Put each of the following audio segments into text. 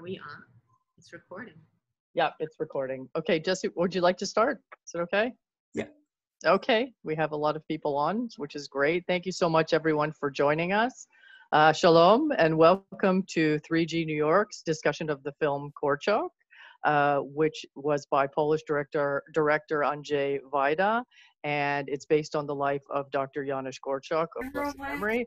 Are we on? It's recording. Yeah, it's recording. Okay, Jesse, would you like to start? Is it okay? Yeah. Okay, we have a lot of people on, which is great. Thank you so much, everyone, for joining us. Shalom, and welcome to 3G New York's discussion of the film Korczak, which was by Polish director Andrzej Wajda, and it's based on the life of Dr. Janusz Korczak of blessed memory.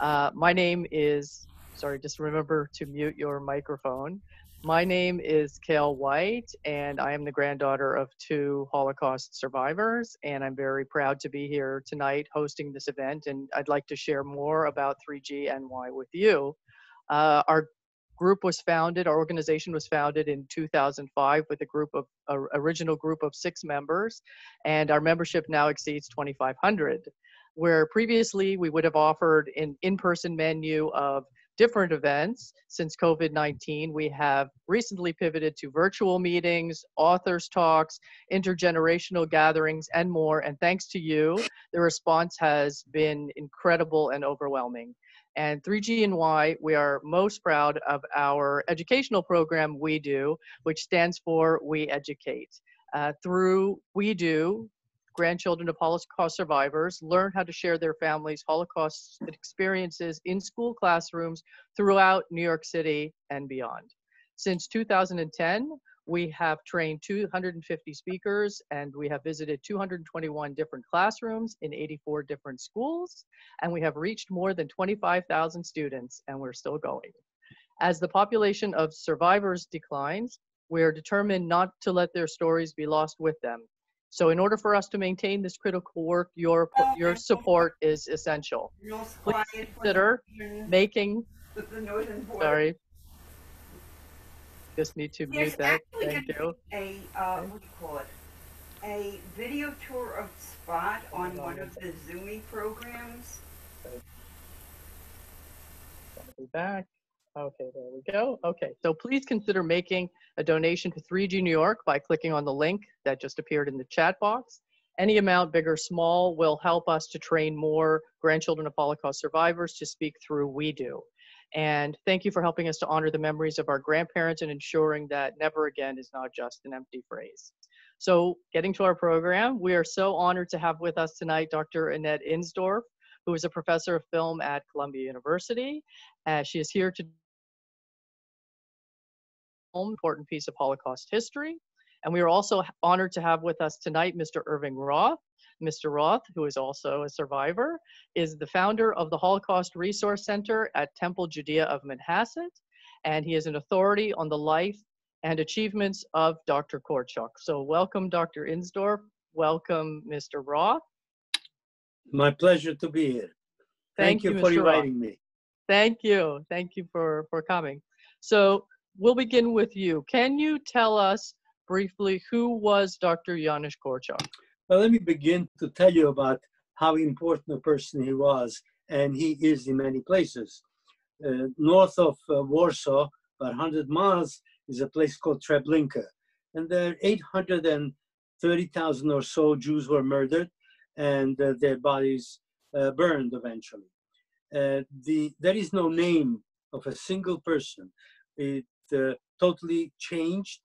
My name is, sorry, just remember to mute your microphone. My name is Kale White, and I am the granddaughter of two Holocaust survivors, and I'm very proud to be here tonight hosting this event, and I'd like to share more about 3GNY with you. Our organization was founded in 2005 with a original group of 6 members, and our membership now exceeds 2,500, where previously we would have offered an in-person menu of different events. Since COVID-19, we have recently pivoted to virtual meetings, authors talks, intergenerational gatherings, and more. And thanks to you, the response has been incredible and overwhelming. And 3GNY, we are most proud of our educational program, We Do, which stands for We Educate. Through We Do, grandchildren of Holocaust survivors learn how to share their families' Holocaust experiences in school classrooms throughout New York City and beyond. Since 2010, we have trained 250 speakers, and we have visited 221 different classrooms in 84 different schools, and we have reached more than 25,000 students, and we're still going. As the population of survivors declines, we are determined not to let their stories be lost with them. So in order for us to maintain this critical work, your support is essential. Please consider making, sorry, just need to mute that, thank you. What do you call it? A video tour of Spot on one of the Zoomy programs. I'll be back. Okay, there we go. Okay, so please consider making a donation to 3G New York by clicking on the link that just appeared in the chat box. Any amount, big or small, will help us to train more grandchildren of Holocaust survivors to speak through We Do. And thank you for helping us to honor the memories of our grandparents and ensuring that never again is not just an empty phrase. So getting to our program, we are so honored to have with us tonight Dr. Annette Insdorf, who is a professor of film at Columbia University. She is here to important piece of Holocaust history. And we are also honored to have with us tonight Mr. Irving Roth. Mr. Roth, who is also a survivor, is the founder of the Holocaust Resource Center at Temple Judea of Manhasset, and he is an authority on the life and achievements of Dr. Korczak. So welcome, Dr. Insdorf. Welcome, Mr. Roth. My pleasure to be here. Thank you for inviting me. Thank you. Thank you for coming. So we'll begin with you. Can you tell us briefly who was Dr. Janusz Korczak? Well, let me begin to tell you about how important a person he was, and he is in many places. North of Warsaw, about 100 miles, is a place called Treblinka. And there 830,000 or so Jews were murdered, and their bodies burned eventually. There is no name of a single person. It totally changed.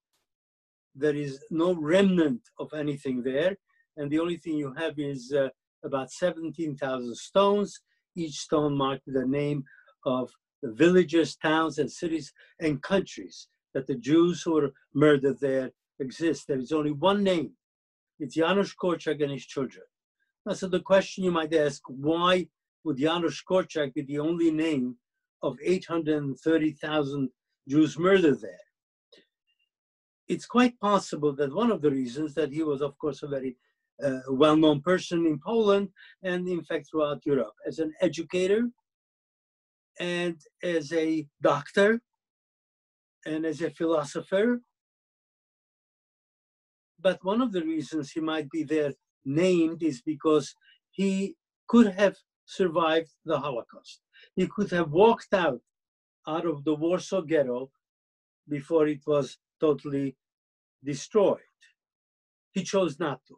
There is no remnant of anything there. And the only thing you have is about 17,000 stones, each stone marked with the name of the villages, towns, and cities and countries that the Jews who were murdered there exist. There is only one name. It's Janusz Korczak and his children. Now, so the question you might ask, why would Janusz Korczak be the only name of 830,000 Jews murdered there? It's quite possible that one of the reasons that he was, of course, a very well-known person in Poland and, in fact, throughout Europe as an educator and as a doctor and as a philosopher. But one of the reasons he might be there named is because he could have survived the Holocaust. He could have walked out of the Warsaw Ghetto before it was totally destroyed. He chose not to.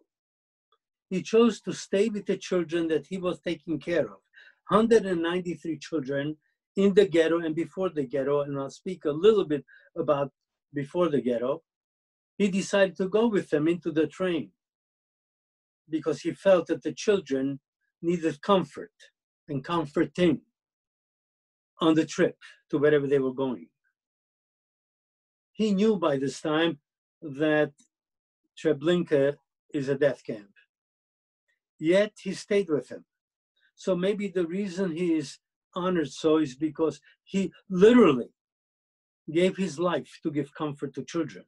He chose to stay with the children that he was taking care of. 193 children in the ghetto and before the ghetto, and I'll speak a little bit about before the ghetto, he decided to go with them into the train because he felt that the children needed comfort and comforting on the trip to wherever they were going. He knew by this time that Treblinka is a death camp. Yet he stayed with him. So maybe the reason he is honored so is because he literally gave his life to give comfort to children.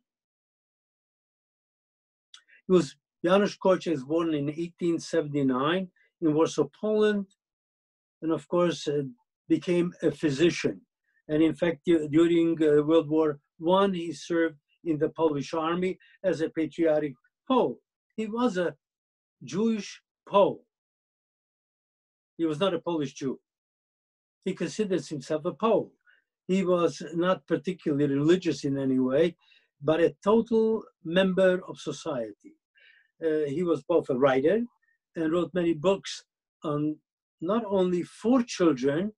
Janusz Korczak was born in 1879 in Warsaw, Poland, and of course became a physician. And in fact, during World War I, he served in the Polish army as a patriotic Pole. He was a Jewish Pole. He was not a Polish Jew. He considers himself a Pole. He was not particularly religious in any way, but a total member of society. He was both a writer and wrote many books on not only for children,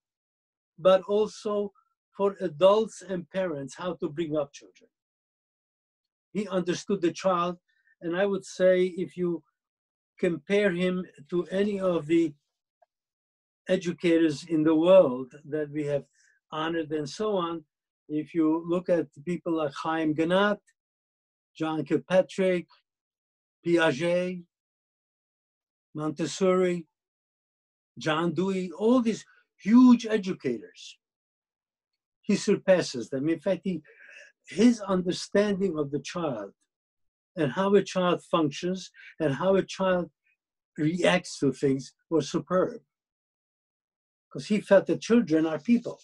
but also for adults and parents, how to bring up children. He understood the child, and I would say if you compare him to any of the educators in the world that we have honored and so on, if you look at people like Chaim Ganat, John Kilpatrick, Piaget, Montessori, John Dewey, all these huge educators, he surpasses them. In fact, his understanding of the child and how a child functions and how a child reacts to things was superb. Because he felt that children are people.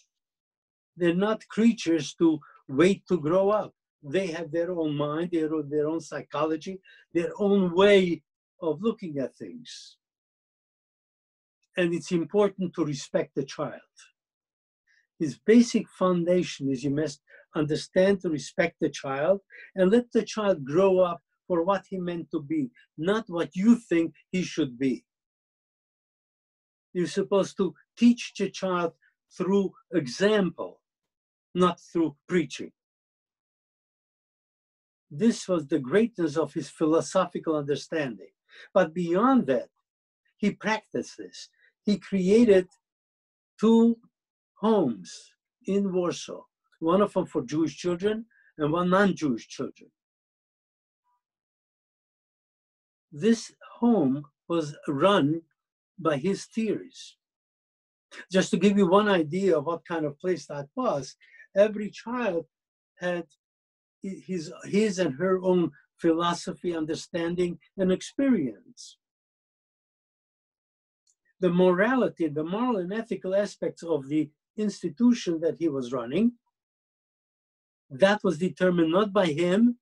They're not creatures to wait to grow up. They have their own mind, their own psychology, their own way of looking at things. And it's important to respect the child. His basic foundation is you must understand to respect the child and let the child grow up for what he meant to be, not what you think he should be. You're supposed to teach the child through example, not through preaching. This was the greatness of his philosophical understanding. But beyond that, he practiced this. He created 2 homes in Warsaw, one of them for Jewish children and one non-Jewish children. This home was run by his theories. Just to give you one idea of what kind of place that was, every child had his and her own philosophy, understanding, and experience. The morality, the moral and ethical aspects of the institution that he was running, that was determined not by him,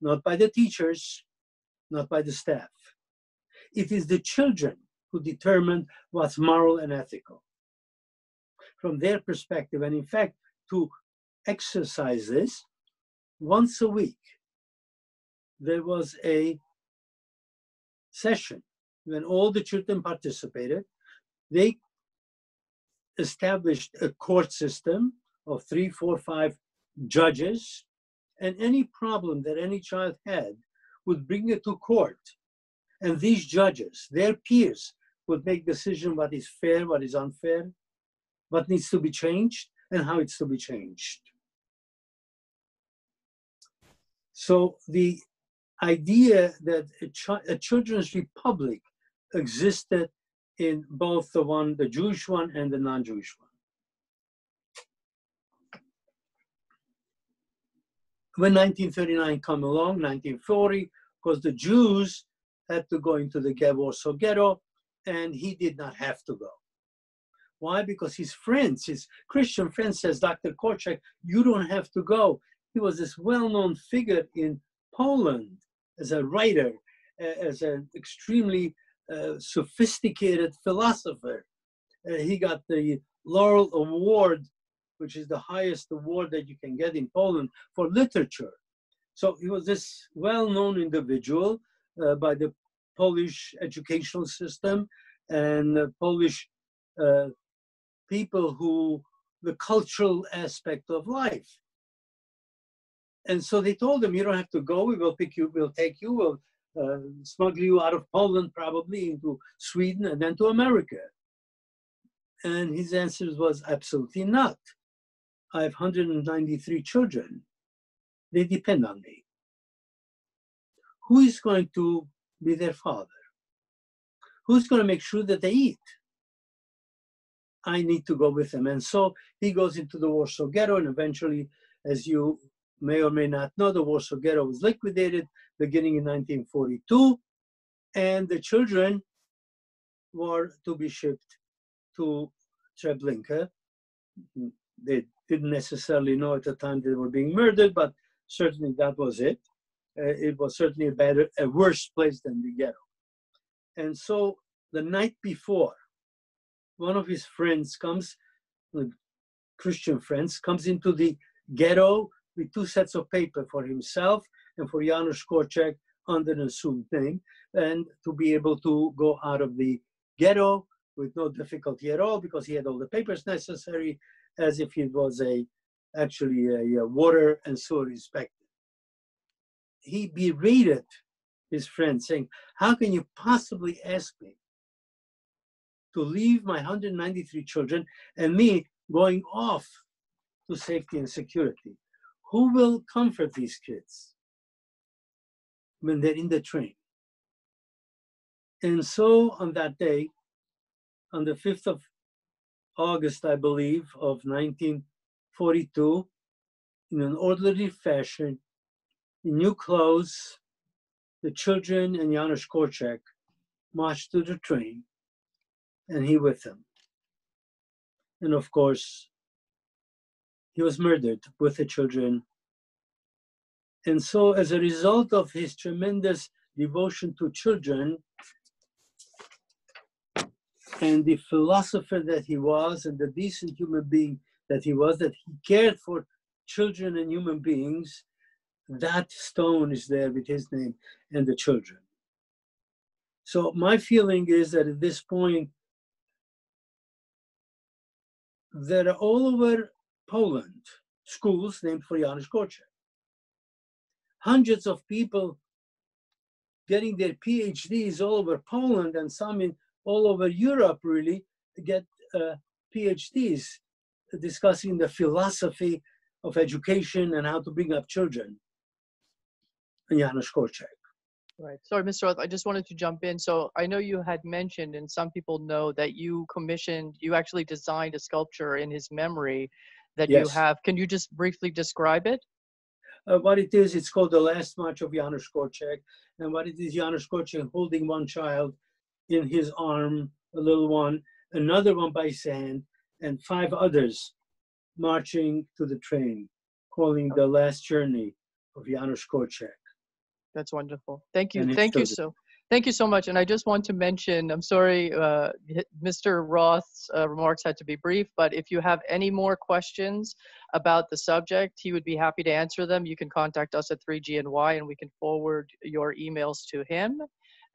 not by the teachers, not by the staff. It is the children who determine what's moral and ethical. From their perspective, and in fact, to exercise this, once a week, there was a session when all the children participated. They established a court system of 3, 4, 5 judges, and any problem that any child had would bring it to court. And these judges, their peers, would make decision what is fair, what is unfair, what needs to be changed, and how it's to be changed. So the idea that a children's republic existed in both the Jewish one and the non-Jewish one. When 1939 come along, 1940, because the Jews had to go into the Warsaw Ghetto, and he did not have to go. Why? Because his friends, his Christian friends says, Dr. Korczak, you don't have to go. He was this well-known figure in Poland as a writer, as an extremely sophisticated philosopher. He got the Laurel Award, which is the highest award that you can get in Poland for literature. So he was this well-known individual by the Polish educational system and Polish people who the cultural aspect of life. And so they told him, you don't have to go. We will pick you, we'll take you, we'll smuggle you out of Poland, probably into Sweden and then to America. And his answer was absolutely not. I have 193 children. They depend on me. Who is going to be their father? Who's going to make sure that they eat? I need to go with them. And so he goes into the Warsaw Ghetto, and eventually, as you may or may not know, the Warsaw Ghetto was liquidated beginning in 1942, and the children were to be shipped to Treblinka. They didn't necessarily know at the time they were being murdered, but certainly that was it. It was certainly a worse place than the ghetto. And so the night before, one of his friends comes, Christian friends, comes into the ghetto with 2 sets of paper for himself and for Janusz Korczak under an assumed name, and to be able to go out of the ghetto with no difficulty at all, because he had all the papers necessary, as if he was actually a water and sewer inspector. He berated his friend, saying, how can you possibly ask me to leave my 193 children and me going off to safety and security? Who will comfort these kids when they're in the train? And so on that day, on the 5th of August, I believe, of 1942, in an orderly fashion, in new clothes, the children and Janusz Korczak marched to the train, and he with them. And of course, he was murdered with the children. And so as a result of his tremendous devotion to children and the philosopher that he was and the decent human being that he was, that he cared for children and human beings, that stone is there with his name and the children. So my feeling is that at this point, there are all over Poland schools named for Janusz Korczak. Hundreds of people getting their PhDs all over Poland, and some in all over Europe really get PhDs discussing the philosophy of education and how to bring up children. And Janusz Korczak. Right. Sorry, Mr. Roth, I just wanted to jump in. So I know you had mentioned, and some people know, that you actually designed a sculpture in his memory that Yes. you have. Can you just briefly describe it? What it is, it's called The Last March of Janusz Korczak. And what it is, Janusz Korczak holding one child in his arm, a little one, another one by his hand, and 5 others marching to the train, calling The Last Journey of Janusz Korczak. That's wonderful. Thank you. And his Thank you children. Thank you so much. And I just want to mention, I'm sorry, Mr. Roth's remarks had to be brief, but if you have any more questions about the subject, he would be happy to answer them. You can contact us at 3GNY and we can forward your emails to him,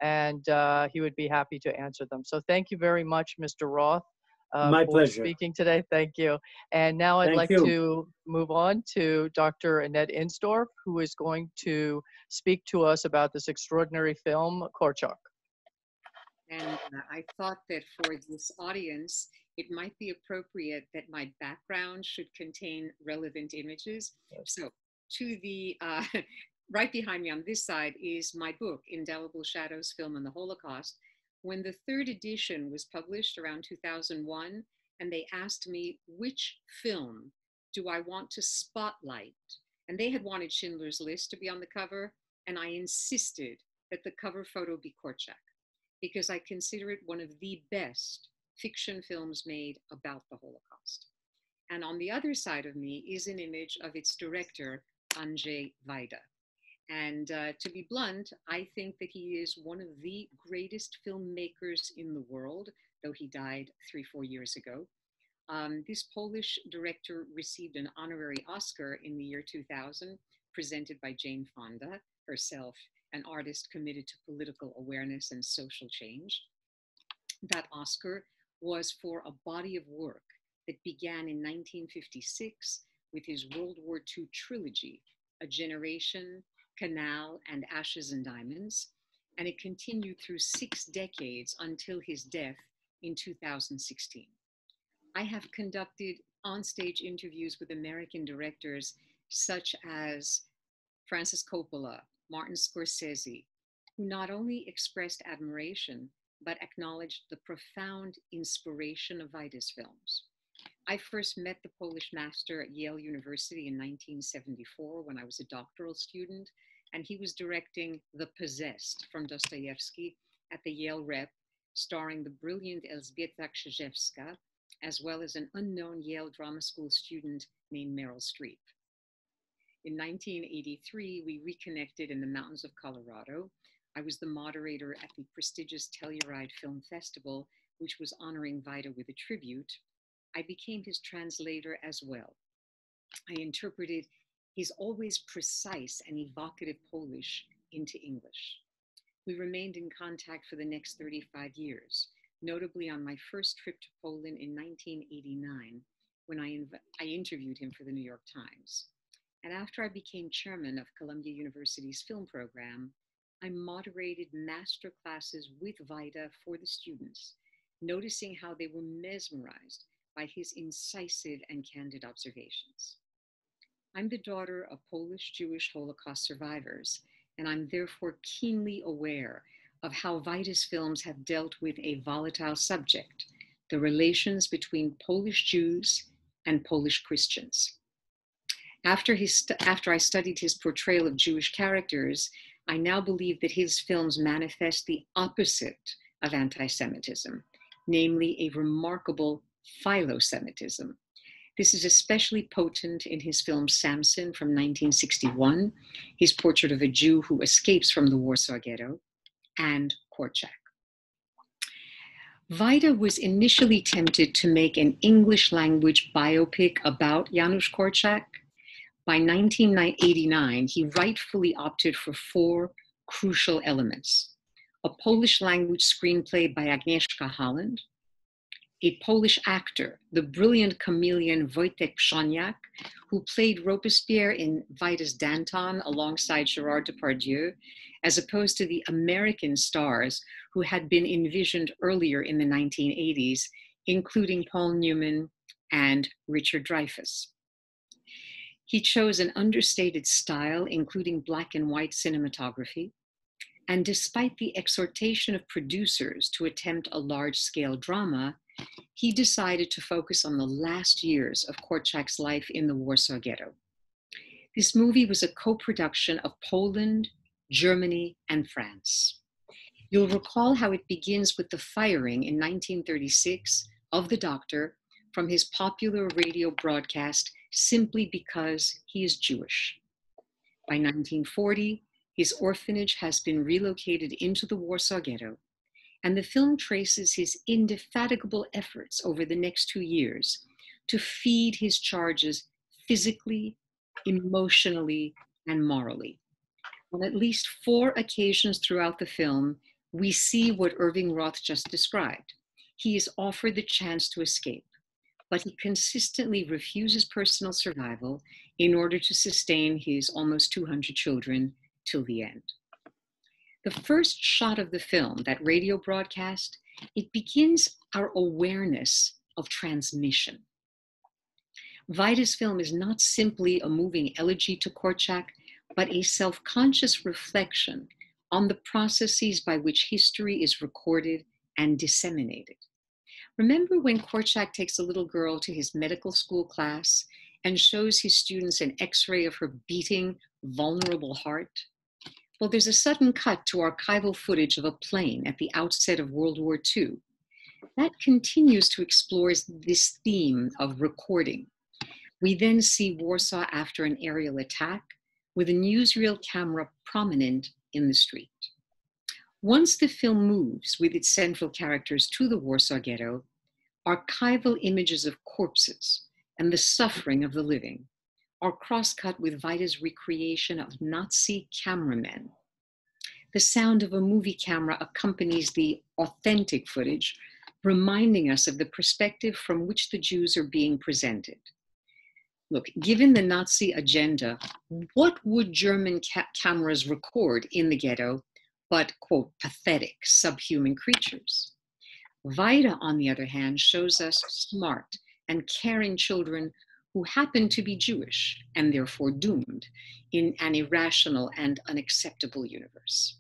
and he would be happy to answer them. So thank you very much, Mr. Roth. My for pleasure. speaking today. Thank you. And now I'd Thank like you. to move on to Dr. Annette Insdorf, who is going to speak to us about this extraordinary film, Korczak. And I thought that for this audience, it might be appropriate that my background should contain relevant images. So to the, right behind me on this side is my book, Indelible Shadows, Film and the Holocaust. When the 3rd edition was published around 2001, and they asked me, which film do I want to spotlight? And they had wanted Schindler's List to be on the cover, and I insisted that the cover photo be Korczak, because I consider it one of the best fiction films made about the Holocaust. And on the other side of me is an image of its director, Andrzej Wajda. And to be blunt, I think that he is one of the greatest filmmakers in the world, though he died 3-4 years ago. This Polish director received an honorary Oscar in the year 2000, presented by Jane Fonda, herself an artist committed to political awareness and social change. That Oscar was for a body of work that began in 1956 with his World War II trilogy, A Generation, Canal, and Ashes and Diamonds, and it continued through 6 decades until his death in 2016. I have conducted onstage interviews with American directors such as Francis Coppola, Martin Scorsese, who not only expressed admiration, but acknowledged the profound inspiration of Wajda's films. I first met the Polish master at Yale University in 1974 when I was a doctoral student, and he was directing The Possessed from Dostoevsky at the Yale Rep, starring the brilliant Elżbieta Krzyżewska, as well as an unknown Yale Drama School student named Meryl Streep. In 1983, we reconnected in the mountains of Colorado. I was the moderator at the prestigious Telluride Film Festival, which was honoring Wajda with a tribute. I became his translator as well. I interpreted his always precise and evocative Polish into English. We remained in contact for the next 35 years, notably on my first trip to Poland in 1989, when I interviewed him for the New York Times. And after I became chairman of Columbia University's film program, I moderated master classes with Wajda for the students, noticing how they were mesmerized by his incisive and candid observations. I'm the daughter of Polish-Jewish Holocaust survivors, and I'm therefore keenly aware of how Wajda's films have dealt with a volatile subject, the relations between Polish Jews and Polish Christians. After I studied his portrayal of Jewish characters, I now believe that his films manifest the opposite of anti-Semitism, namely a remarkable philo-Semitism. This is especially potent in his film Samson from 1961, his portrait of a Jew who escapes from the Warsaw Ghetto, and Korczak. Wajda was initially tempted to make an English language biopic about Janusz Korczak. By 1989, he rightfully opted for 4 crucial elements: a Polish language screenplay by Agnieszka Holland, a Polish actor, the brilliant chameleon Wojtek Przoniak, who played Robespierre in Wajda's Danton alongside Gerard Depardieu, as opposed to the American stars who had been envisioned earlier in the 1980s, including Paul Newman and Richard Dreyfuss. He chose an understated style, including black and white cinematography, and despite the exhortation of producers to attempt a large-scale drama, he decided to focus on the last years of Korczak's life in the Warsaw Ghetto. This movie was a co-production of Poland, Germany, and France. You'll recall how it begins with the firing in 1936 of the doctor from his popular radio broadcast simply because he is Jewish. By 1940, his orphanage has been relocated into the Warsaw Ghetto, and the film traces his indefatigable efforts over the next 2 years to feed his charges physically, emotionally, and morally. On at least 4 occasions throughout the film, we see what Irving Roth just described. He is offered the chance to escape, but he consistently refuses personal survival in order to sustain his almost 200 children till the end. The first shot of the film, that radio broadcast, it begins our awareness of transmission. Wajda's film is not simply a moving elegy to Korczak, but a self-conscious reflection on the processes by which history is recorded and disseminated. Remember when Korczak takes a little girl to his medical school class and shows his students an X-ray of her beating, vulnerable heart? Well, there's a sudden cut to archival footage of a plane at the outset of World War II. That continues to explore this theme of recording. We then see Warsaw after an aerial attack, with a newsreel camera prominent in the street. Once the film moves with its central characters to the Warsaw Ghetto, archival images of corpses and the suffering of the living are cross-cut with Wajda's recreation of Nazi cameramen. The sound of a movie camera accompanies the authentic footage, reminding us of the perspective from which the Jews are being presented. Look, given the Nazi agenda, what would German cameras record in the ghetto but, quote, pathetic, subhuman creatures? Wajda, on the other hand, shows us smart and caring children who happen to be Jewish and therefore doomed in an irrational and unacceptable universe.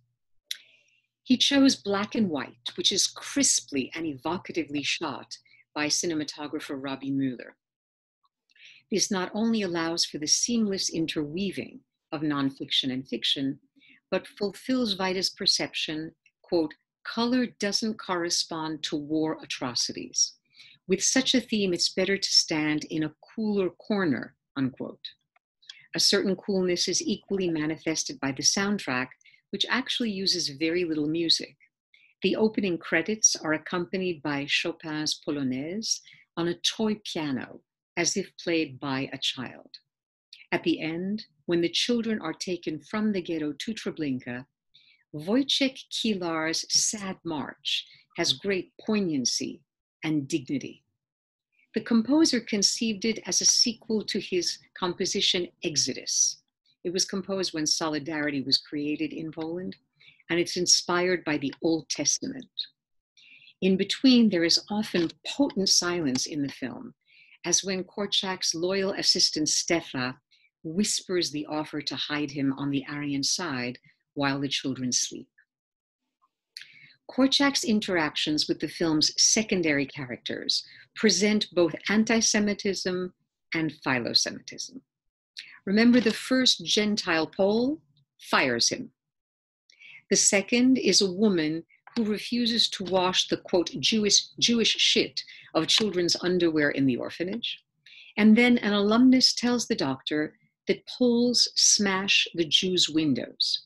He chose black and white, which is crisply and evocatively shot by cinematographer Robbie Mueller. This not only allows for the seamless interweaving of nonfiction and fiction, but fulfills Wajda's perception, quote, color doesn't correspond to war atrocities. With such a theme, it's better to stand in a cooler corner, unquote. A certain coolness is equally manifested by the soundtrack, which actually uses very little music. The opening credits are accompanied by Chopin's Polonaise on a toy piano, as if played by a child. At the end, when the children are taken from the ghetto to Treblinka, Wojciech Kilar's Sad March has great poignancy and dignity. The composer conceived it as a sequel to his composition Exodus. It was composed when Solidarity was created in Poland, and it's inspired by the Old Testament. In between, there is often potent silence in the film, as when Korczak's loyal assistant Stefa whispers the offer to hide him on the Aryan side while the children sleep. Korczak's interactions with the film's secondary characters present both anti-Semitism and philo-Semitism. Remember, the first Gentile Pole fires him. The second is a woman who refuses to wash the, quote, Jewish shit of children's underwear in the orphanage. And then an alumnus tells the doctor that Poles smash the Jews' windows.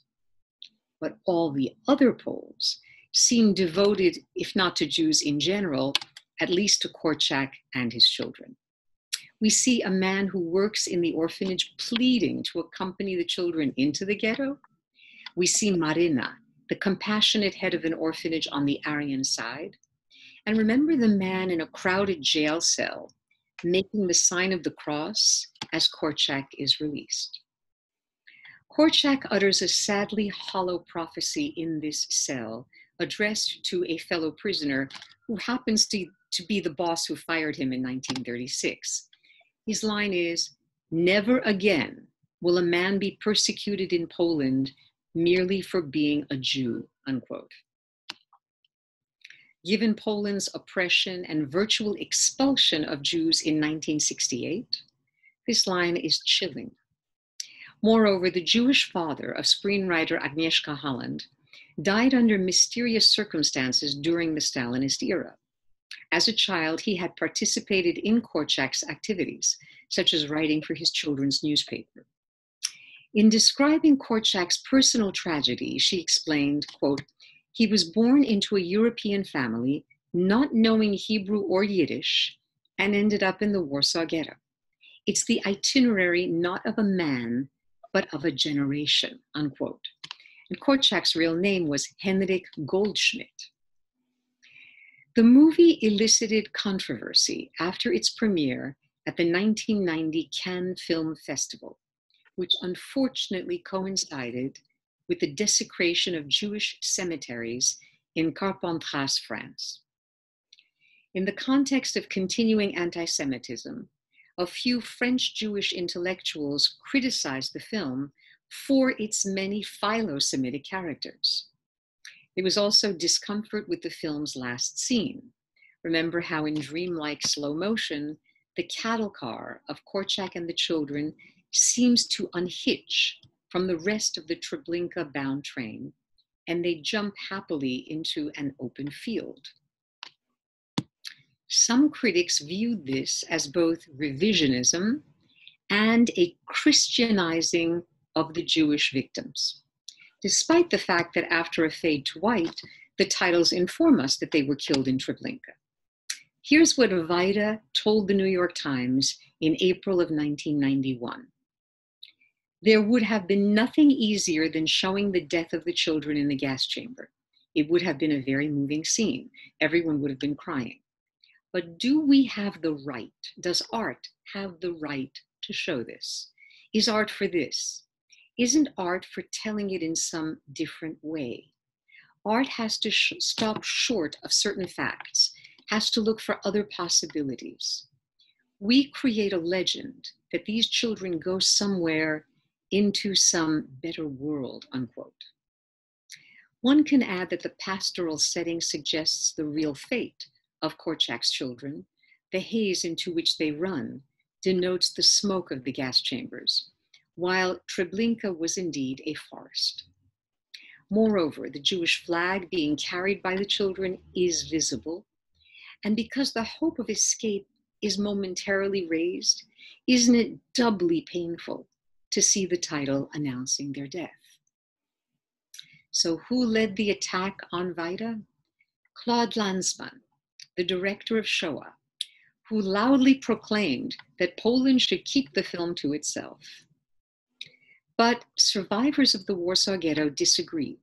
But all the other Poles seem devoted, if not to Jews in general, at least to Korczak and his children. We see a man who works in the orphanage pleading to accompany the children into the ghetto. We see Marina, the compassionate head of an orphanage on the Aryan side. And remember the man in a crowded jail cell making the sign of the cross as Korczak is released. Korczak utters a sadly hollow prophecy in this cell, addressed to a fellow prisoner who happens to be the boss who fired him in 1936. His line is, "Never again will a man be persecuted in Poland merely for being a Jew," unquote. Given Poland's oppression and virtual expulsion of Jews in 1968, this line is chilling. Moreover, the Jewish father of screenwriter Agnieszka Holland died under mysterious circumstances during the Stalinist era. As a child, he had participated in Korczak's activities, such as writing for his children's newspaper. In describing Korczak's personal tragedy, she explained, quote, "He was born into a European family, not knowing Hebrew or Yiddish, and ended up in the Warsaw Ghetto. It's the itinerary not of a man, but of a generation," unquote. And Korczak's real name was Henryk Goldschmidt. The movie elicited controversy after its premiere at the 1990 Cannes Film Festival, which unfortunately coincided with the desecration of Jewish cemeteries in Carpentras, France. In the context of continuing anti-Semitism, a few French Jewish intellectuals criticized the film for its many philo-Semitic characters. There was also discomfort with the film's last scene. Remember how in dreamlike slow motion, the cattle car of Korczak and the children seems to unhitch from the rest of the Treblinka-bound train, and they jump happily into an open field. Some critics viewed this as both revisionism and a Christianizing of the Jewish victims, despite the fact that after a fade to white, the titles inform us that they were killed in Treblinka. Here's what Wajda told the New York Times in April of 1991. "There would have been nothing easier than showing the death of the children in the gas chamber. It would have been a very moving scene. Everyone would have been crying. But do we have the right? Does art have the right to show this? Is art for this? Isn't art for telling it in some different way? Art has to stop short of certain facts, has to look for other possibilities. We create a legend that these children go somewhere into some better world, unquote. One can add that the pastoral setting suggests the real fate of Korczak's children. The haze into which they run denotes the smoke of the gas chambers, while Treblinka was indeed a forest. Moreover, the Jewish flag being carried by the children is visible, and because the hope of escape is momentarily raised, isn't it doubly painful to see the title announcing their death? So who led the attack on Wajda? Claude Lanzmann, the director of Shoah, who loudly proclaimed that Poland should keep the film to itself. But survivors of the Warsaw Ghetto disagreed.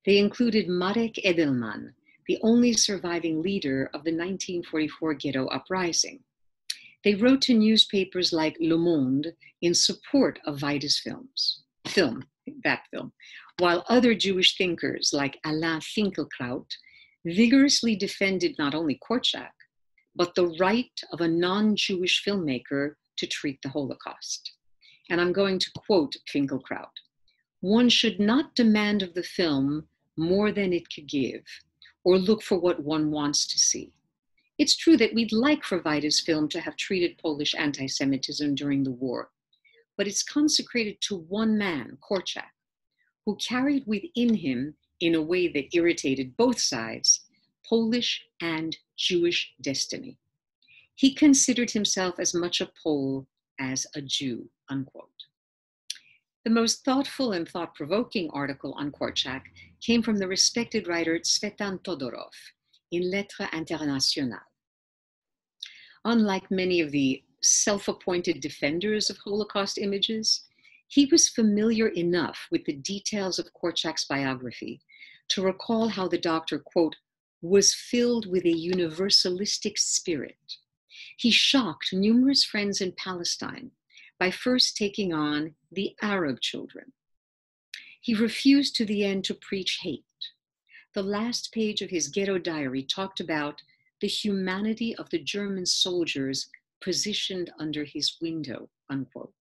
They included Marek Edelman, the only surviving leader of the 1944 ghetto uprising. They wrote to newspapers like Le Monde in support of Wajda's film, while other Jewish thinkers like Alain Finkielkraut vigorously defended not only Korczak, but the right of a non-Jewish filmmaker to treat the Holocaust. And I'm going to quote Finkielkraut: "One should not demand of the film more than it could give, or look for what one wants to see. It's true that we'd like for Wajda's film to have treated Polish anti-Semitism during the war, but it's consecrated to one man, Korczak, who carried within him, in a way that irritated both sides, Polish and Jewish destiny. He considered himself as much a Pole as a Jew," unquote. The most thoughtful and thought-provoking article on Korczak came from the respected writer Tsvetan Todorov in Lettres Internationales. Unlike many of the self-appointed defenders of Holocaust images, he was familiar enough with the details of Korczak's biography to recall how the doctor, quote, was filled with a universalistic spirit. He shocked numerous friends in Palestine by first taking on the Arab children. He refused to the end to preach hate. The last page of his ghetto diary talked about the humanity of the German soldiers positioned under his window, unquote.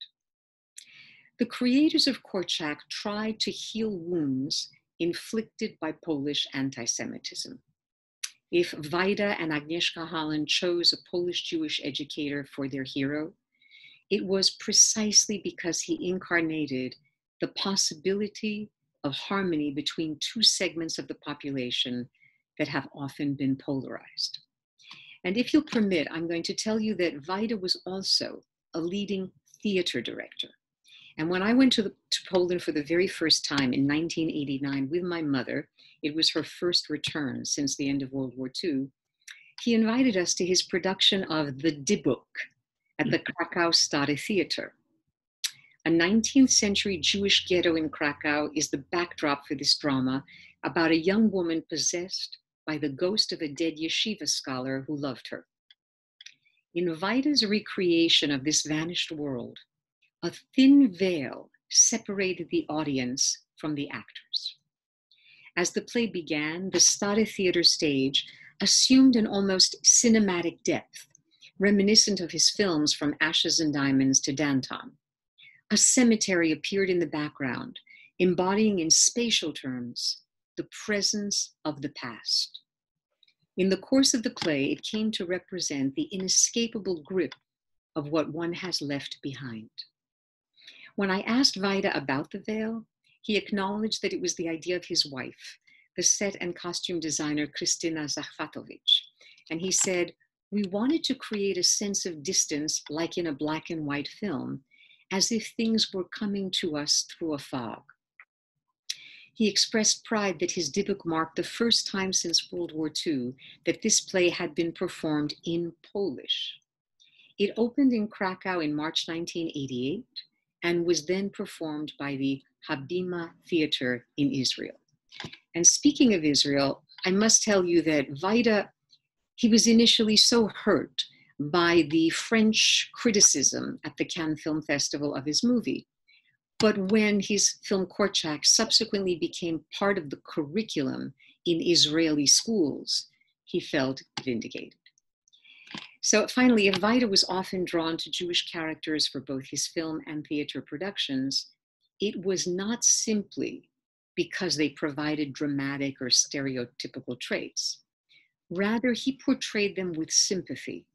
The creators of Korczak tried to heal wounds inflicted by Polish anti-Semitism. If Wajda and Agnieszka Holland chose a Polish Jewish educator for their hero, it was precisely because he incarnated the possibility of harmony between two segments of the population that have often been polarized. And if you'll permit, I'm going to tell you that Wajda was also a leading theater director. And when I went to Poland for the very first time in 1989 with my mother, it was her first return since the end of World War II, he invited us to his production of The Dybbuk at the Krakow Stade Theater. A 19th century Jewish ghetto in Krakow is the backdrop for this drama about a young woman possessed by the ghost of a dead yeshiva scholar who loved her. In Wajda's recreation of this vanished world, a thin veil separated the audience from the actors. As the play began, the Stade Theater stage assumed an almost cinematic depth, reminiscent of his films From Ashes and Diamonds to Danton. A cemetery appeared in the background, embodying in spatial terms the presence of the past. In the course of the play, it came to represent the inescapable grip of what one has left behind. When I asked Wajda about the veil, he acknowledged that it was the idea of his wife, the set and costume designer Krystyna Zachwatowicz. And he said, "We wanted to create a sense of distance like in a black and white film, as if things were coming to us through a fog." He expressed pride that his Dybbuk marked the first time since World War II that this play had been performed in Polish. It opened in Krakow in March 1988 and was then performed by the Habima Theater in Israel. And speaking of Israel, I must tell you that Wajda, he was initially so hurt by the French criticism at the Cannes Film Festival of his movie. But when his film Korczak subsequently became part of the curriculum in Israeli schools, he felt vindicated. So finally, if Wajda was often drawn to Jewish characters for both his film and theater productions, it was not simply because they provided dramatic or stereotypical traits. Rather, he portrayed them with sympathy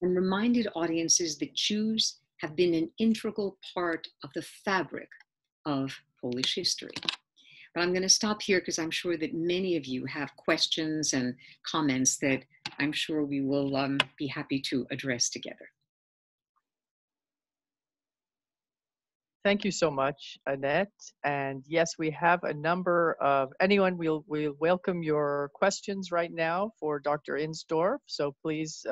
and reminded audiences that Jews have been an integral part of the fabric of Polish history. But I'm going to stop here because I'm sure that many of you have questions and comments that I'm sure we will be happy to address together. Thank you so much, Annette. And yes, we have a number of anyone. We'll welcome your questions right now for Dr. Insdorf. So please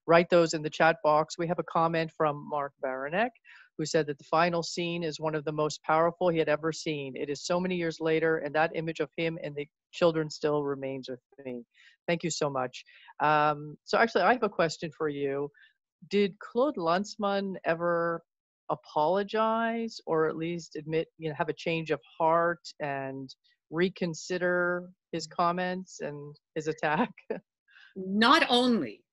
write those in the chat box. We have a comment from Mark Baranek, who said that the final scene is one of the most powerful he had ever seen. It is so many years later, and that image of him and the children still remains with me. Thank you so much. So actually, I have a question for you. Did Claude Lanzmann ever apologize, or at least admit, have a change of heart and reconsider his comments and his attack? Not only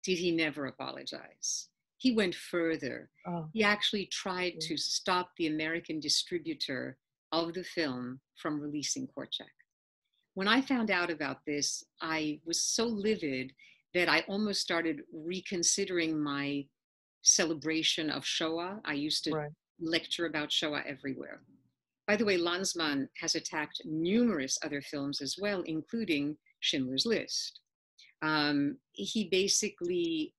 did he never apologize, he went further. Oh. He actually tried to stop the American distributor of the film from releasing Korczak. When I found out about this, I was so livid that I almost started reconsidering my celebration of Shoah. I used to lecture about Shoah everywhere. By the way, Lanzmann has attacked numerous other films as well, including Schindler's List. He basically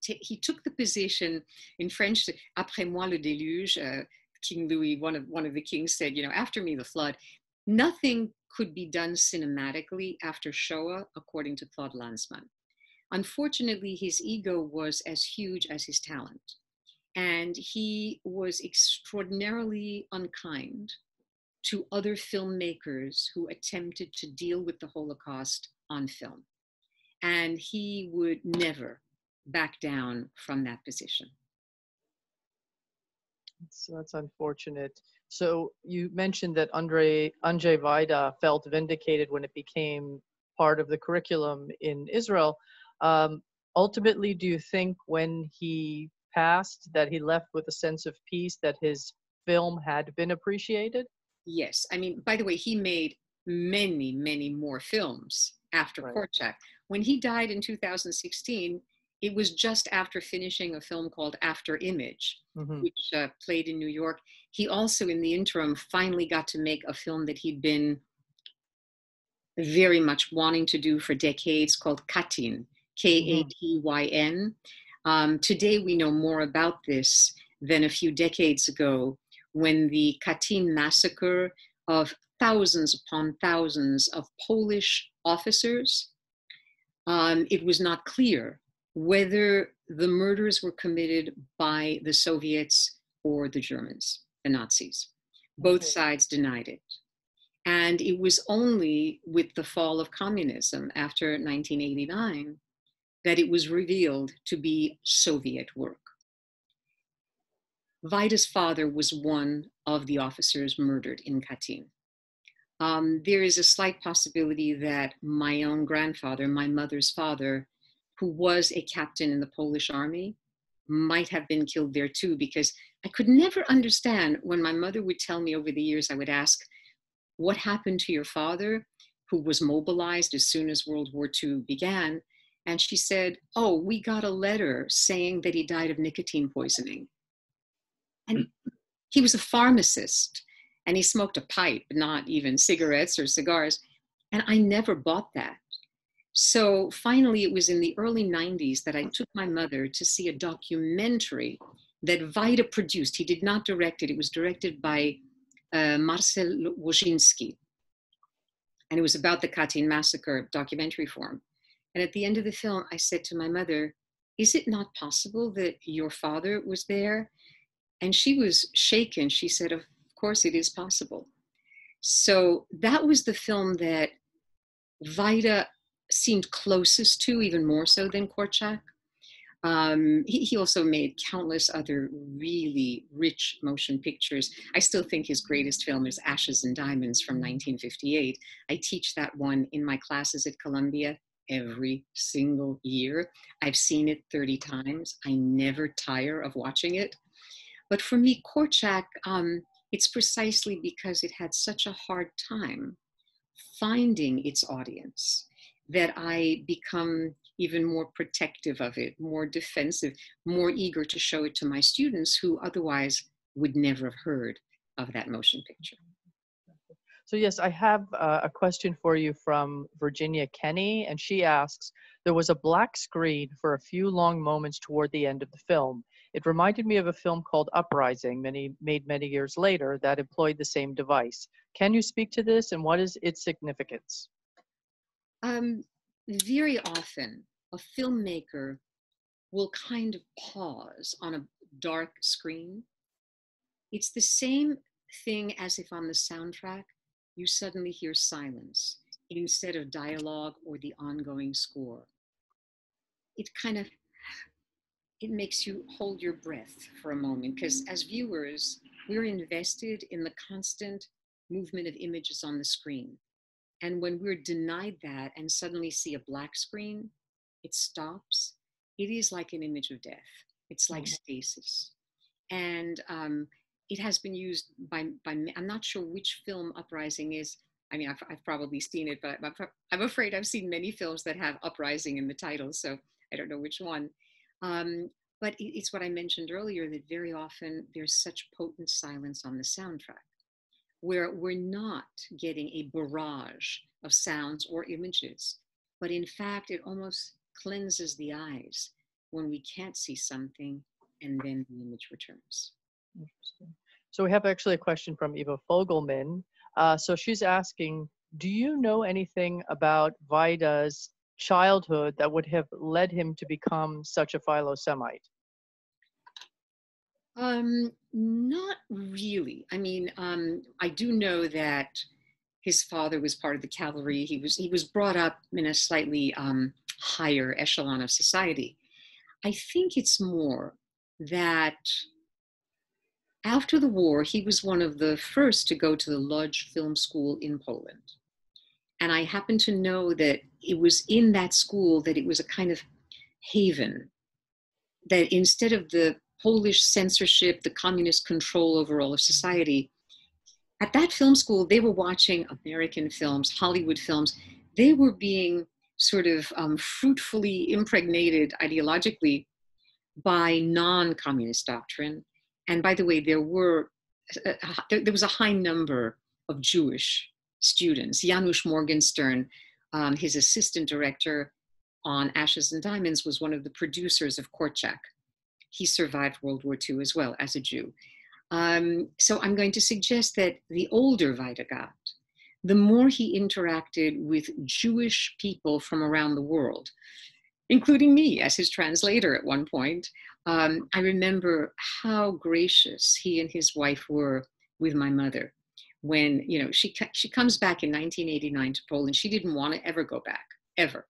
he took the position in French, après moi le déluge. King Louis, one of the kings, said, after me the flood. Nothing could be done cinematically after Shoah, according to Claude Lanzmann. Unfortunately, his ego was as huge as his talent, and he was extraordinarily unkind to other filmmakers who attempted to deal with the Holocaust on film. And he would never back down from that position. So that's unfortunate. So you mentioned that Andrzej Wajda felt vindicated when it became part of the curriculum in Israel. Ultimately, do you think when he passed that he left with a sense of peace, that his film had been appreciated? Yes. I mean, by the way, he made many, many more films after Korczak. When he died in 2016, it was just after finishing a film called After Image, which played in New York. He also, in the interim, finally got to make a film that he'd been very much wanting to do for decades, called Katyn, Katyn. Today, we know more about this than a few decades ago, when the Katyn massacre of thousands upon thousands of Polish officers, it was not clear whether the murders were committed by the Soviets or the Germans, the Nazis. Both sides denied it. And it was only with the fall of communism after 1989 that it was revealed to be Soviet work. Wajda's father was one of the officers murdered in Katyn. There is a slight possibility that my own grandfather, my mother's father, who was a captain in the Polish army, might have been killed there too, because I could never understand when my mother would tell me over the years. I would ask, what happened to your father, who was mobilized as soon as World War II began? And she said, oh, we got a letter saying that he died of nicotine poisoning. And he was a pharmacist, and he smoked a pipe, not even cigarettes or cigars. And I never bought that. So finally, it was in the early 90s that I took my mother to see a documentary that Wajda produced. He did not direct it. It was directed by Marcel Wojcinski. And it was about the Katyn massacre, documentary form. And at the end of the film, I said to my mother, is it not possible that your father was there? And she was shaken. She said, of course it is possible. So that was the film that Wajda seemed closest to, even more so than Korczak. He also made countless other really rich motion pictures. I still think his greatest film is Ashes and Diamonds from 1958. I teach that one in my classes at Columbia every single year. I've seen it 30 times. I never tire of watching it. But for me, Korczak, it's precisely because it had such a hard time finding its audience that I become even more protective of it, more defensive, more eager to show it to my students who otherwise would never have heard of that motion picture. So yes, I have a question for you from Virginia Kenny, and she asks, there was a black screen for a few long moments toward the end of the film. It reminded me of a film called Uprising, made many years later, that employed the same device. Can you speak to this, and what is its significance? Very often, a filmmaker will kind of pause on a dark screen. It's the same thing as if on the soundtrack, you suddenly hear silence instead of dialogue or the ongoing score. It makes you hold your breath for a moment, because as viewers, we're invested in the constant movement of images on the screen. And when we're denied that and suddenly see a black screen, it stops. It is like an image of death. It's like stasis. And it has been used by, I'm not sure which film Uprising is. I mean, I've probably seen it, but I'm afraid I've seen many films that have Uprising in the title, so I don't know which one. But it's what I mentioned earlier, that very often there's such potent silence on the soundtrack, where we're not getting a barrage of sounds or images, but in fact, it almost cleanses the eyes when we can't see something and then the image returns. Interesting. So we have actually a question from Eva Fogelman. So she's asking, do you know anything about Wajda's childhood that would have led him to become such a philo-Semite? Not really. I mean, I do know that his father was part of the cavalry. He was brought up in a slightly higher echelon of society. I think it's more that after the war, he was one of the first to go to the Lodz Film School in Poland. And I happen to know that it was in that school that it was a kind of haven, that instead of the Polish censorship, the communist control over all of society, at that film school, they were watching American films, Hollywood films. They were being sort of fruitfully impregnated ideologically by non-communist doctrine. And by the way, there was a high number of Jewish students. Janusz Morgenstern, his assistant director on Ashes and Diamonds, was one of the producers of Korczak. He survived World War II as well as a Jew. So I'm going to suggest that the older Wajda got, the more he interacted with Jewish people from around the world, including me as his translator at one point. I remember how gracious he and his wife were with my mother. When, you know, she comes back in 1989 to Poland. She didn't want to ever go back, ever.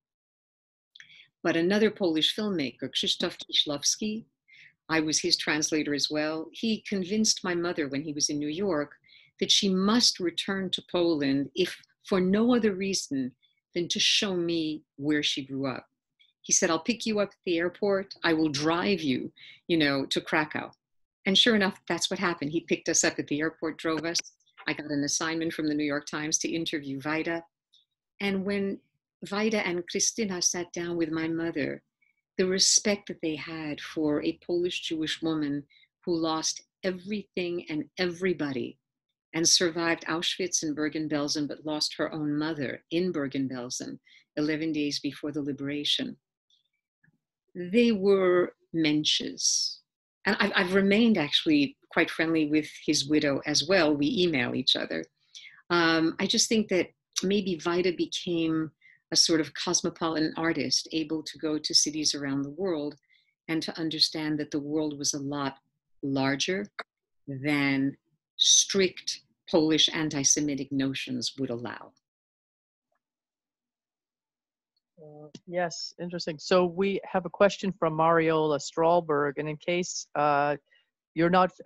But another Polish filmmaker, Krzysztof Kieślowski, I was his translator as well. He convinced my mother when he was in New York that she must return to Poland, if for no other reason than to show me where she grew up. He said, I'll pick you up at the airport. I will drive you, to Krakow. And sure enough, that's what happened. He picked us up at the airport, drove us. I got an assignment from the New York Times to interview Wajda. And when Wajda and Krystyna sat down with my mother, the respect that they had for a Polish Jewish woman who lost everything and everybody and survived Auschwitz and Bergen-Belsen, but lost her own mother in Bergen-Belsen 11 days before the liberation. They were mensches. And I've remained actually quite friendly with his widow as well. We email each other. I just think that maybe Wajda became a sort of cosmopolitan artist, able to go to cities around the world and to understand that the world was a lot larger than strict Polish anti-Semitic notions would allow. Yes, interesting. So we have a question from Mariola Strahlberg, and in case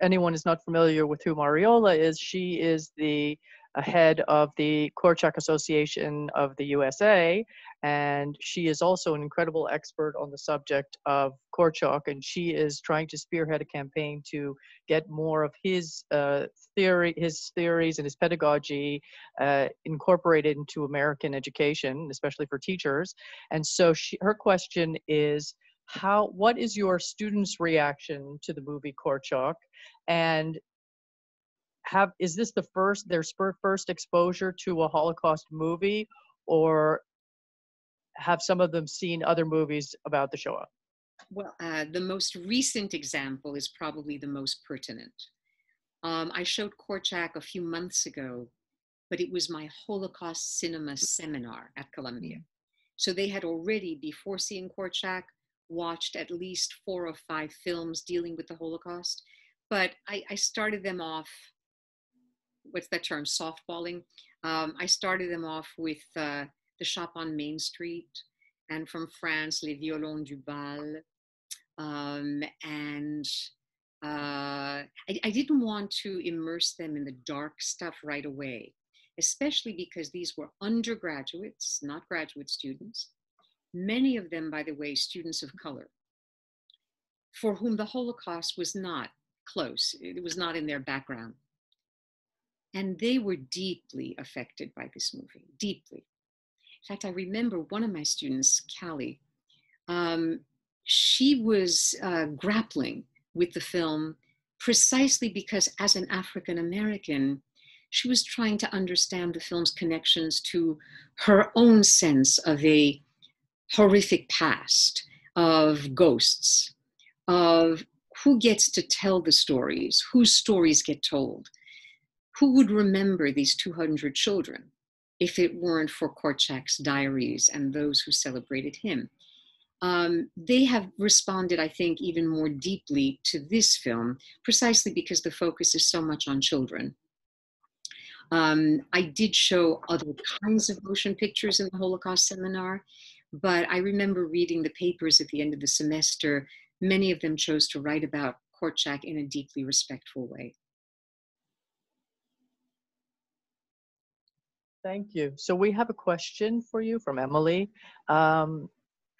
anyone is not familiar with who Mariola is, she is the head of the Korczak Association of the USA, and she is also an incredible expert on the subject of Korczak, and she is trying to spearhead a campaign to get more of his theories and his pedagogy incorporated into American education, especially for teachers. And so her question is, what is your students' reaction to the movie Korczak, and is this their first exposure to a Holocaust movie, or have some of them seen other movies about the Shoah? Well, the most recent example is probably the most pertinent. I showed Korczak a few months ago, but it was my Holocaust cinema seminar at Columbia. So they had already, before seeing Korczak, watched at least 4 or 5 films dealing with the Holocaust. But I started them off, what's that term, softballing? I started them off with The Shop on Main Street, and from France, Les Violons du Bal. I didn't want to immerse them in the dark stuff right away, especially because these were undergraduates, not graduate students. Many of them, by the way, students of color, for whom the Holocaust was not close. It was not in their background. And they were deeply affected by this movie, deeply. In fact, I remember one of my students, Callie, she was grappling with the film precisely because as an African-American, she was trying to understand the film's connections to her own sense of a horrific past, of ghosts, of who gets to tell the stories, whose stories get told, who would remember these 200 children if it weren't for Korczak's diaries and those who celebrated him. They have responded, I think, even more deeply to this film, precisely because the focus is so much on children. I did show other kinds of motion pictures in the Holocaust seminar, but I remember reading the papers at the end of the semester. Many of them chose to write about Korczak in a deeply respectful way. Thank you. So we have a question for you from Emily.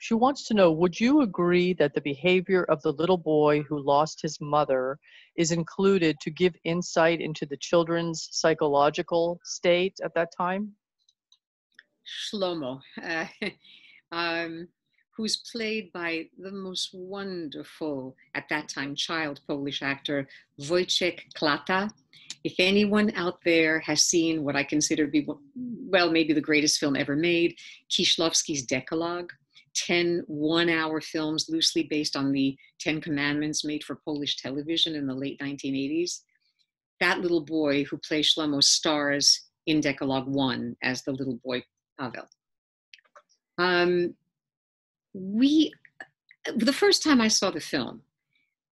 She wants to know, would you agree that the behavior of the little boy who lost his mother is included to give insight into the children's psychological state at that time? Shlomo, who's played by the most wonderful, at that time, child Polish actor, Wojciech Klata. If anyone out there has seen what I consider to be, well, maybe the greatest film ever made, Kieślowski's Decalogue, 10 one-hour films loosely based on the 10 Commandments made for Polish television in the late 1980s. That little boy who plays Shlomo stars in Decalogue 1 as the little boy Pavel. The first time I saw the film,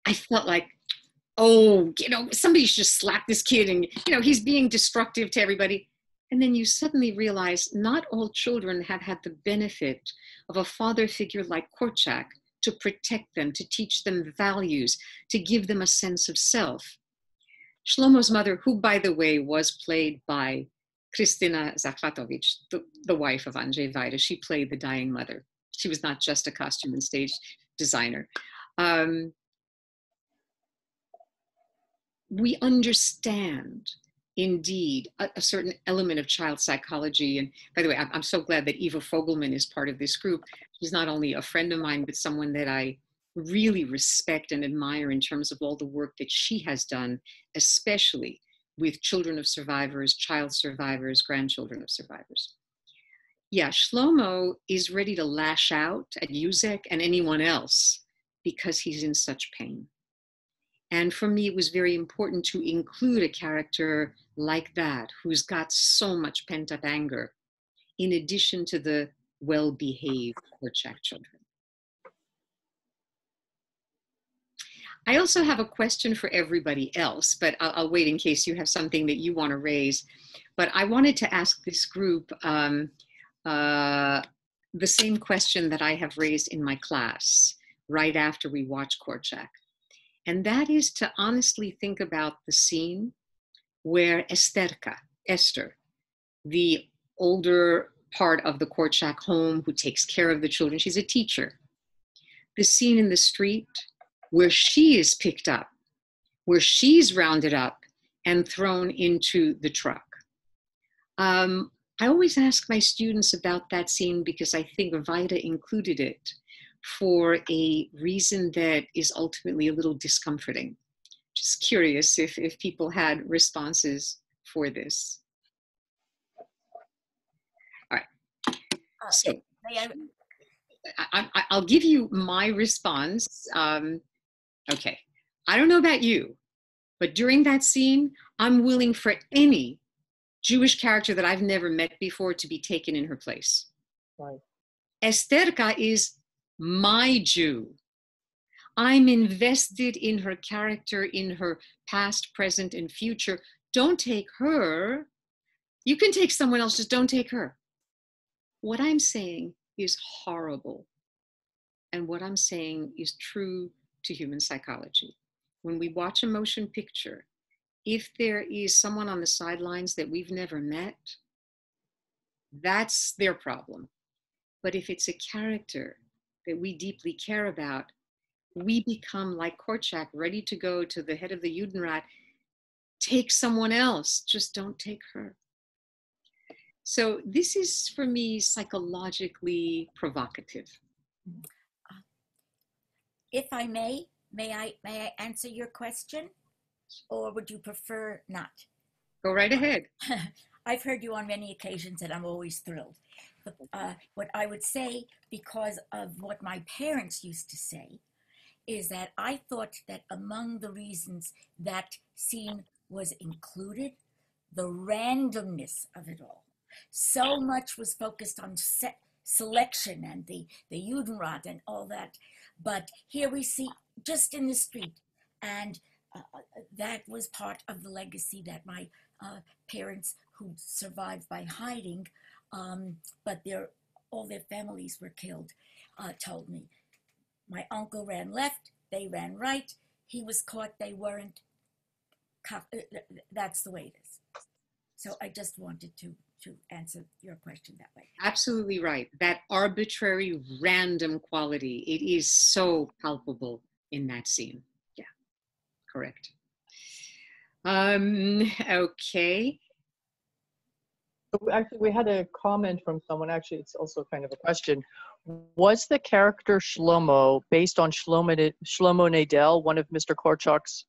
I felt like, oh, somebody should just slap this kid and, he's being destructive to everybody. And then you suddenly realize not all children have had the benefit of a father figure like Korczak to protect them, to teach them values, to give them a sense of self. Shlomo's mother, who, by the way, was played by Krystyna Zachwatowicz, the wife of Andrzej Wajda, she played the dying mother. She was not just a costume and stage designer. We understand, indeed, a certain element of child psychology. And by the way, I'm so glad that Eva Fogelman is part of this group. She's not only a friend of mine, but someone that I really respect and admire in terms of all the work that she has done, especially with children of survivors, child survivors, grandchildren of survivors. Yeah, Shlomo is ready to lash out at Józek and anyone else because he's in such pain. And for me, it was very important to include a character like that, who's got so much pent-up anger, in addition to the well-behaved Korczak children. I also have a question for everybody else, but I'll wait in case you have something that you want to raise. But I wanted to ask this group the same question that I have raised in my class right after we watch Korczak. And that is to honestly think about the scene where Esther, the older part of the Korczak home who takes care of the children, she's a teacher. The scene in the street where she is picked up, where she's rounded up and thrown into the truck. I always ask my students about that scene because I think Wajda included it for a reason that is ultimately a little discomforting. Just curious if people had responses for this. All right. So I'll give you my response. Okay. I don't know about you, but during that scene, I'm willing for any Jewish character that I've never met before to be taken in her place. Right. Estherka is my Jew. I'm invested in her character, in her past, present, and future. Don't take her. You can take someone else, just don't take her. What I'm saying is horrible. And what I'm saying is true to human psychology. When we watch a motion picture, if there is someone on the sidelines that we've never met, that's their problem. But if it's a character that we deeply care about, we become like Korczak, ready to go to the head of the Judenrat. Take someone else, just don't take her. So this is, for me, psychologically provocative. If I may I answer your question? Or would you prefer not? Go right ahead. I've heard you on many occasions and I'm always thrilled. What I would say, because of what my parents used to say, is that I thought that among the reasons that scene was included, the randomness of it all. So much was focused on selection and the Judenrat and all that. But here we see just in the street, and that was part of the legacy that my parents, who survived by hiding, but all their families were killed, told me. My uncle ran left, they ran right. He was caught, they weren't. That's the way it is. So I just wanted to answer your question that way. Absolutely right. That arbitrary, random quality, it is so palpable in that scene. Yeah, correct. Okay. Actually, we had a comment from someone. Actually, it's also kind of a question. Was the character Shlomo based on Shlomo Nadel, one of Mr. Korczak's,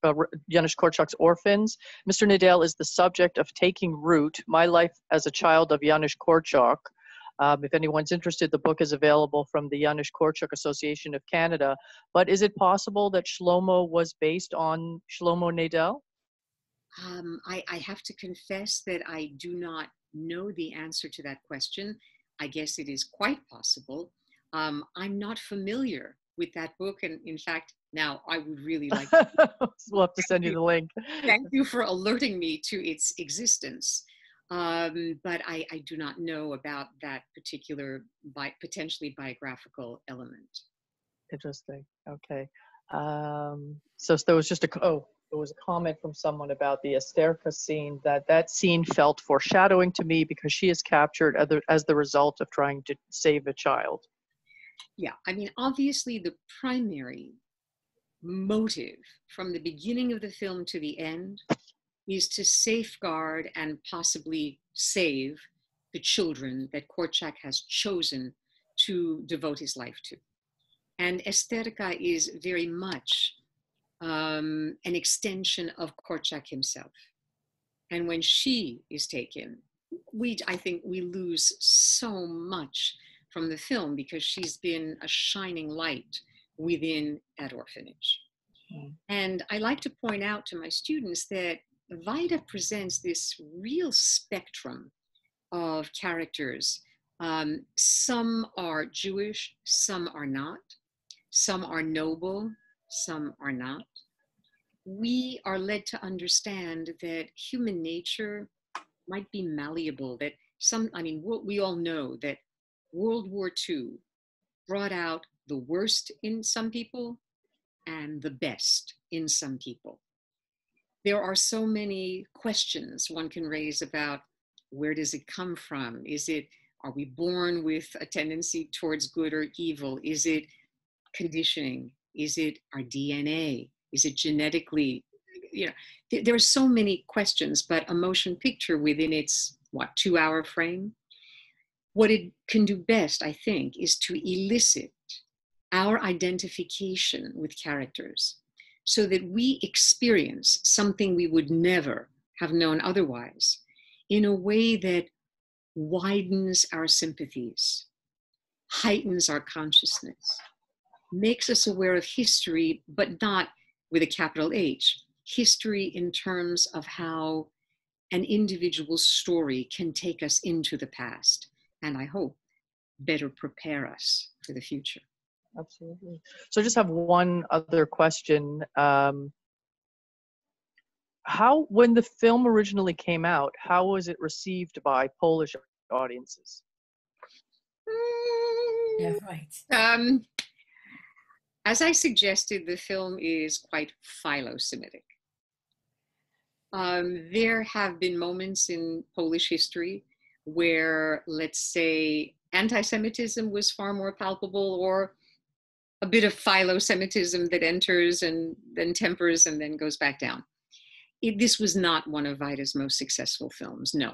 Janusz Korczak's orphans? Mr. Nadel is the subject of Taking Root, My Life as a Child of Janusz Korczak. If anyone's interested, the book is available from the Janusz Korczak Association of Canada. But is it possible that Shlomo was based on Shlomo Nadel? I have to confess that I do not know the answer to that question. I guess it is quite possible. I'm not familiar with that book, and in fact, now I would really like to. We'll have to send you the link. Thank you for alerting me to its existence. But I do not know about that particular potentially biographical element. Interesting. Okay. So there was just there was a comment from someone about the Estherka scene, that scene felt foreshadowing to me because she is captured as the result of trying to save a child. Yeah, I mean, obviously the primary motive from the beginning of the film to the end is to safeguard and possibly save the children that Korczak has chosen to devote his life to. And Estherka is very much an extension of Korczak himself. And when she is taken, I think we lose so much from the film because she's been a shining light within that orphanage. Mm. And I like to point out to my students that Wajda presents this real spectrum of characters. Some are Jewish, some are not. Some are noble, some are not. we are led to understand that human nature might be malleable, that we all know that World War II brought out the worst in some people and the best in some people. There are so many questions one can raise about where does it come from? Are we born with a tendency towards good or evil? Is it conditioning? Is it our DNA? Is it genetically? There are so many questions, but a motion picture within its 2-hour frame, what it can do best, I think, is to elicit our identification with characters so that we experience something we would never have known otherwise in a way that widens our sympathies, heightens our consciousness, makes us aware of history, but not with a capital H, history in terms of how an individual story can take us into the past, and I hope better prepare us for the future. Absolutely. So I just have one other question. When the film originally came out, how was it received by Polish audiences? Yeah, right. As I suggested, the film is quite philo-Semitic. There have been moments in Polish history where, let's say, anti-Semitism was far more palpable, or a bit of philo-Semitism that enters and then tempers and then goes back down. This was not one of Wajda's most successful films, no.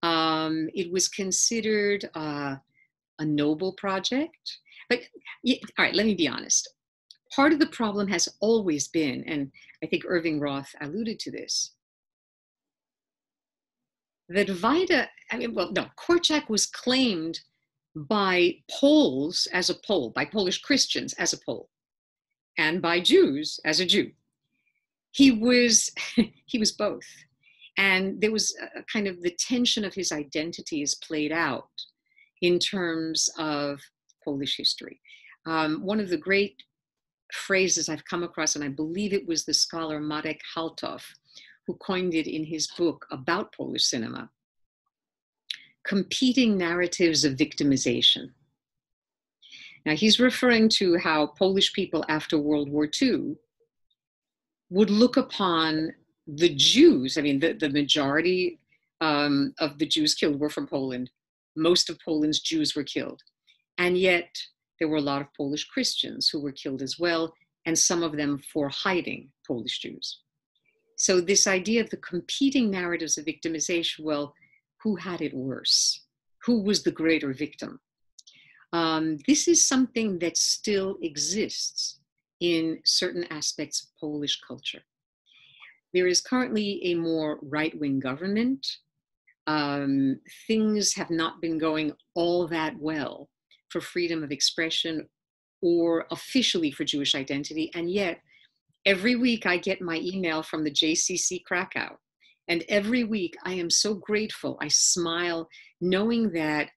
It was considered a noble project, but all right, let me be honest. Part of the problem has always been, and I think Irving Roth alluded to this, that Wajda, Korczak was claimed by Poles as a Pole, by Polish Christians as a Pole, and by Jews as a Jew. He was both. And there was a kind of the tension of his identity is played out in terms of Polish history. One of the great phrases I've come across, and I believe it was the scholar Marek Haltow who coined it in his book about Polish cinema, competing narratives of victimization. Now, he's referring to how Polish people after World War II would look upon the Jews. I mean, the majority of the Jews killed were from Poland. Most of Poland's Jews were killed. And yet there were a lot of Polish Christians who were killed as well, and some of them for hiding Polish Jews. So this idea of the competing narratives of victimization, well, who had it worse? Who was the greater victim? This is something that still exists in certain aspects of Polish culture. There is currently a more right-wing government. Things have not been going all that well for freedom of expression or officially for Jewish identity. And yet, every week I get my email from the JCC Krakow. And every week I am so grateful. I smile knowing that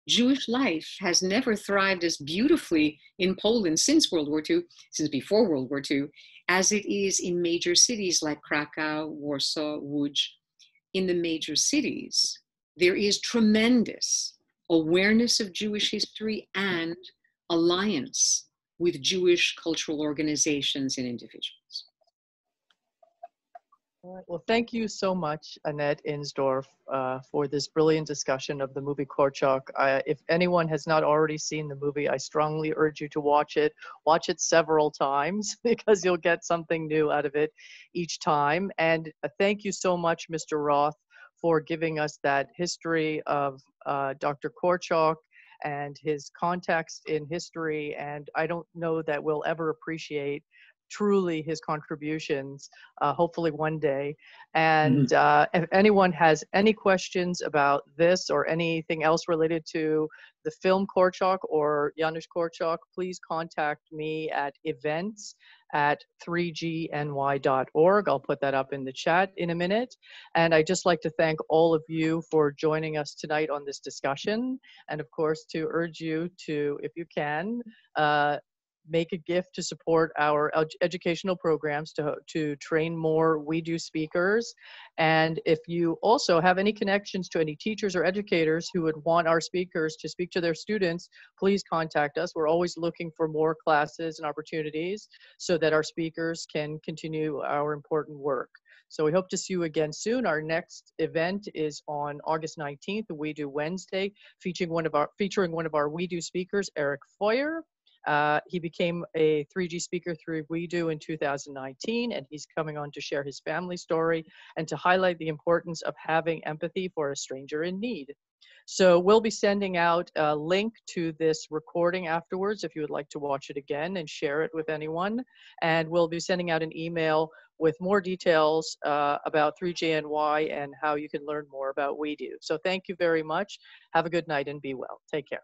Jewish life has never thrived as beautifully in Poland since World War II, since before World War II, as it is in major cities like Krakow, Warsaw, Łódź. In the major cities, there is tremendous awareness of Jewish history and alliance with Jewish cultural organizations and individuals. All right. Well, thank you so much, Annette Insdorf, for this brilliant discussion of the movie Korczak. If anyone has not already seen the movie, I strongly urge you to watch it. Watch it several times because you'll get something new out of it each time. And thank you so much, Mr. Roth, for giving us that history of Dr. Korczak and his context in history. And I don't know that we'll ever appreciate truly his contributions, hopefully one day. And if anyone has any questions about this or anything else related to the film Korczak or Janusz Korczak, please contact me at events@3gny.org. I'll put that up in the chat in a minute. And I'd just like to thank all of you for joining us tonight on this discussion. And of course, to urge you to, if you can, make a gift to support our educational programs to train more We Do speakers. And if you also have any connections to any teachers or educators who would want our speakers to speak to their students, please contact us. We're always looking for more classes and opportunities so that our speakers can continue our important work. So we hope to see you again soon. Our next event is on August 19th, We Do Wednesday, featuring one of our We Do speakers, Eric Foyer. He became a 3G speaker through We Do in 2019, and he's coming on to share his family story and to highlight the importance of having empathy for a stranger in need. So we'll be sending out a link to this recording afterwards if you would like to watch it again and share it with anyone. And we'll be sending out an email with more details about 3GNY and how you can learn more about We Do. So thank you very much. Have a good night and be well. Take care.